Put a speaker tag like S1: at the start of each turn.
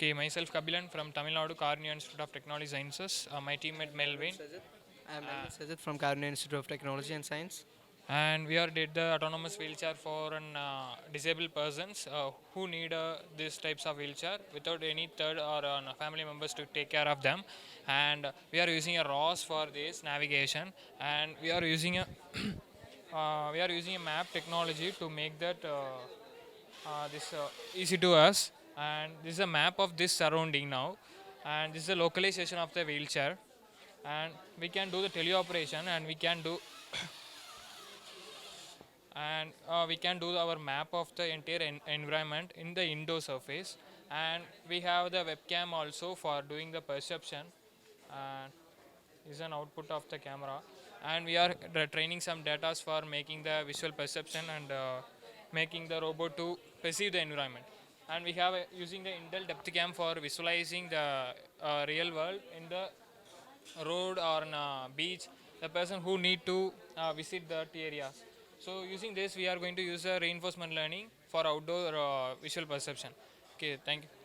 S1: Okay, myself Kabilan from Tamil Nadu Karnia Institute of Technology Sciences. My teammate Melvin,
S2: I'm
S1: uh,
S2: Melvin Sajid from Karna Institute of Technology and Science.
S1: and we are did the autonomous wheelchair for an disabled persons who need these types of wheelchair without any third or family members to take care of them. And we are using a ROS for this navigation, and we are using a map technology to make that this easy to us. And this is a map of this surrounding now, and this is the localization of the wheelchair, and we can do the teleoperation, we can do our map of the entire environment in the indoor surface, and we have the webcam also for doing the perception, and is an output of the camera, and we are training some data for making the visual perception and making the robot to perceive the environment. And we have using the Intel depth cam for visualizing the real world in the road or in a beach, the person who need to visit that areas. So using this we are going to use reinforcement learning for outdoor visual perception. Okay, thank you.